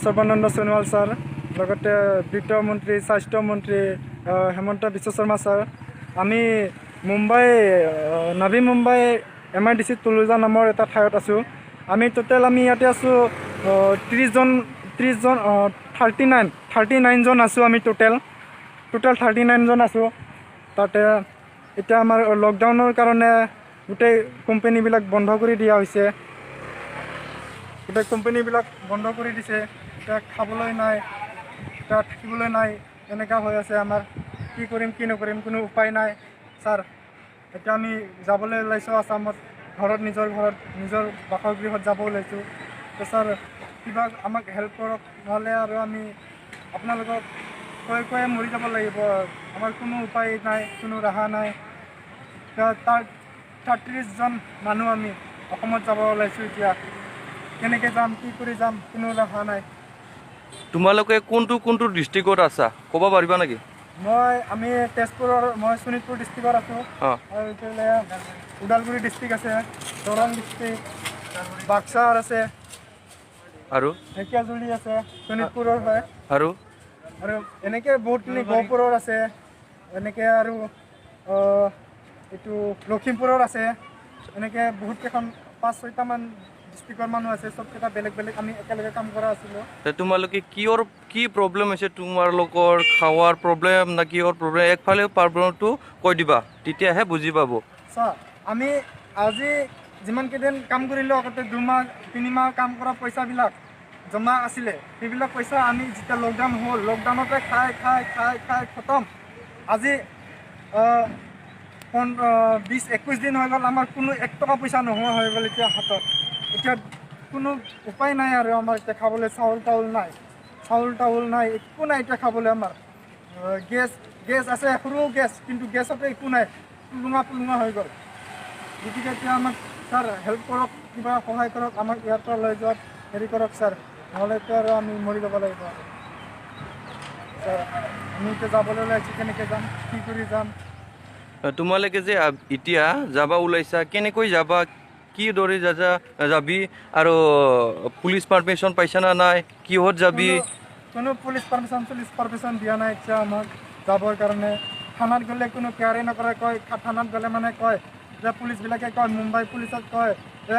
Sarbananda Sonowal sir, লগতে বিত্তমন্ত্ৰী, স্বাস্থ্যমন্ত্ৰী হেমন্ত বিশ্ব শৰ্মা ছাৰ। আমি নাভি মুম্বাই MIDC তুলুজা নামৰ এটা ঠাইত আছোঁ। আমি ইয়াতে আছোঁ 39 জন আছোঁ। আমি টোটেল 39 জন আছোঁ। তাতে এতিয়া আমাৰ লকডাউনৰ কাৰণে গোটেই কোম্পানীবিলাক বন্ধ কৰি দিয়া হৈছে। গোটেই কোম্পানীবিলাক বন্ধ কৰি দিছে। এতিয়া খাবলৈ নাই, এতিয়া থাকিবলৈ নাই, এনেকুৱা হৈ আছে। আমাৰ কি কৰিম কি নকৰিম কোনো উপায় নাই ছাৰ। এতিয়া আমি যাবলৈ ওলাইছোঁ আসামত, নিজৰ বাসগৃহত যাব ওলাইছোঁ। তো ছাৰ কিবা আমাক হেল্প কৰক, নহ'লে আৰু আমি আপোনালোকক কৈ মৰি যাব লাগিব। আমাৰ কোনো উপায় নাই, কোনো ৰাহা নাই। তাৰ 30 জন মানুহ আমি অসমত যাব ওলাইছোঁ। এতিয়া কেনেকৈ যাম, কি কৰি যাম, কোনো ৰাহা নাই। তোমালোকে কোনটো ডিষ্ট্ৰিক্টত আছা ক'ব পাৰিবা নেকি? আমি তেজপুৰৰ, মই শোণিতপুৰ ডিষ্ট্ৰিক্টত আছোঁ। আৰু এইফালে ওদালগুৰি ডিষ্ট্ৰিক্ট আছে, দৰং ডিষ্ট্ৰিক্ট, বাক্সাৰ আছে, আৰু ঢেকীয়াজুলি আছে, শোণিতপুৰৰ হয়। আৰু এনেকৈ বহুতখিনি গহপুৰৰ আছে, এনেকৈ আৰু এইটো লখিমপুৰৰ আছে। এনেকৈ বহুতকেইখন 5-6টামান ডিষ্ট্ৰিক্টৰ মানুহ আছে। চবকেইটা বেলেগ বেলেগ আমি একেলগে কাম কৰা আছিলোঁ। তোমালোকে কি প্ৰব্লেম হৈছে? তোমালোকৰ খাৱাৰ প্ৰব্লেম না কিহৰ প্ৰব্লেম? একফালে প্ৰব্লেমটো কৈ দিবা, তেতিয়াহে বুজি পাব। ছাৰ আমি আজি যিমানকেইদিন কাম কৰিলোঁ, আগতে 2-3 মাহ কাম কৰা পইচাবিলাক জমা আছিলে। সেইবিলাক পইচা আমি যেতিয়া লকডাউন হ'ল, লকডাউনতে খাই খতম। আজি 20-21 দিন হৈ গ'ল, আমাৰ কোনো 1 টকা পইচা নোহোৱা হৈ গ'ল এতিয়া হাতত। এতিয়া কোনো উপায় নাই আৰু আমাৰ এতিয়া খাবলৈ। চাউল তাউল নাই, একো নাই এতিয়া খাবলৈ। আমাৰ গেছ আছে, সৰু গেছ, কিন্তু গেছতে একো নাই, পুলুঙা হৈ গ'ল। গতিকে এতিয়া আমাক ছাৰ হেল্প কৰক, কিবা সহায় কৰক, আমাক ইয়াৰ পৰা লৈ যোৱাত হেৰি কৰক ছাৰ, নহ'লেতো আৰু আমি মৰি যাব লাগিব। ছাৰ আমি এতিয়া যাবলৈ ওলাইছোঁ, কেনেকৈ যাম, কি কৰি যাম? তোমালোকে যে এতিয়া যাবা ওলাইছা, কেনেকৈ যাবা, কি দৰে যাবি? আৰু পুলিচ পাৰ্মিশ্যন পাইছা না নাই? কিহত যাবি? কোনো পুলিচ পাৰ্মিশ্যন দিয়া নাই এতিয়া আমাক যাবৰ কাৰণে। থানাত গ'লে কোনো কেয়াৰে নকৰে, কয় থানাত গ'লে মানে কয় যে পুলিচবিলাকে কয়, মুম্বাই পুলিচত কয় যে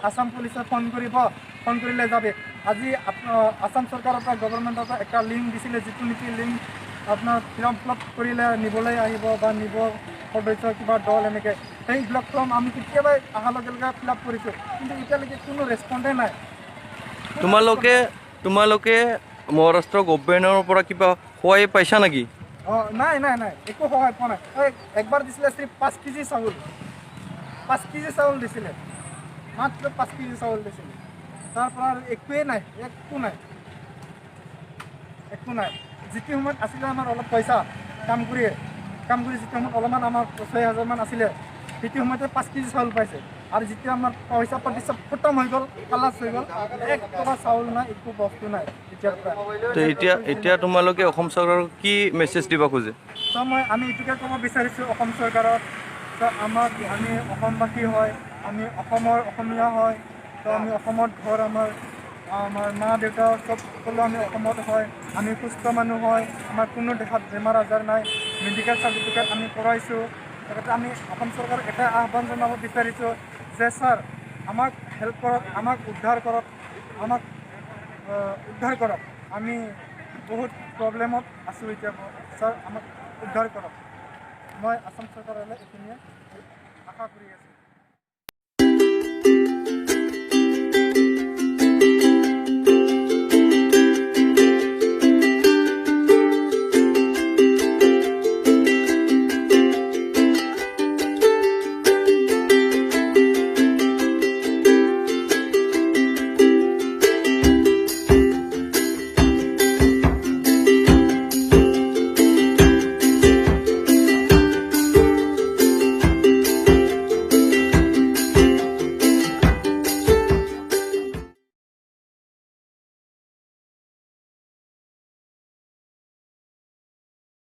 আসাম পুলিচে ফোন কৰিলে যাবি। আজি আসাম চৰকাৰৰ পৰা, গভৰ্ণমেণ্টৰ পৰা একটা লিংক দিছিলে, যিটো নেকি লিংক আপোনাৰ ফৰ্ম ফিল আপ কৰিলে নিবলৈ আহিব বা নিব সদস্য কিবা দল এনেকৈ। সেইবিলাক ফৰ্ম আমি কেতিয়াবাই অহাৰ লগে লগে ফিল আপ কৰিছোঁ, কিন্তু এতিয়ালৈকে কোনো ৰেচপণ্ডে নাই। তোমালোকে মহাৰাষ্ট্ৰ গভৰ্ণমেণ্টৰ পৰা কিবা সহায় পাইছা নেকি? নাই, একো সহায় পোৱা নাই। একবাৰ দিছিলে 5 কেজি চাউল, 5 কেজি চাউল দিছিলে, মাত্ৰ 5 কেজি চাউল দিছিলে। তাৰ পৰা আৰু একোৱেই নাই, একো নাই। যিটো সময়ত আছিলে আমাৰ অলপ পইচা, কাম কৰি যিটো সময়ত অলপমান আমাৰ 6,000 মান আছিলে, সেইটো সময়তে 5 কেজি চাউল পাইছে। আৰু যেতিয়া আমাৰ পইচা পাতি চব খতম হৈ গ'ল, খালাচ হৈ গ'ল, 1 টকা চাউল নাই, একো বস্তু নাই। এতিয়া তোমালোকে অসম চৰকাৰক কি মেছেজ দিব খোজে? আমি এইটোকে ক'ব বিচাৰিছোঁ অসম চৰকাৰক, আমি অসমবাসী হয়, আমি অসমীয়া হয়। তো আমি অসমত ঘৰ, আমাৰ মা দেউতা সকলো আমি অসমত হয়। আমি সুস্থ মানুহ হয়, আমাৰ কোনো দেহাত বেমাৰ আজাৰ নাই, মেডিকেল চাৰ্টিফিকেট আমি কৰাইছোঁ। লগতে আমি অসম চৰকাৰক এটা আহ্বান জনাব বিচাৰিছোঁ যে ছাৰ আমাক হেল্প কৰক, আমাক উদ্ধাৰ কৰক। আমি বহুত প্ৰব্লেমত আছোঁ এতিয়া। ছাৰ আমাক উদ্ধাৰ কৰক। মই আসাম চৰকাৰলৈ এইখিনিয়ে আশা কৰি আছোঁ।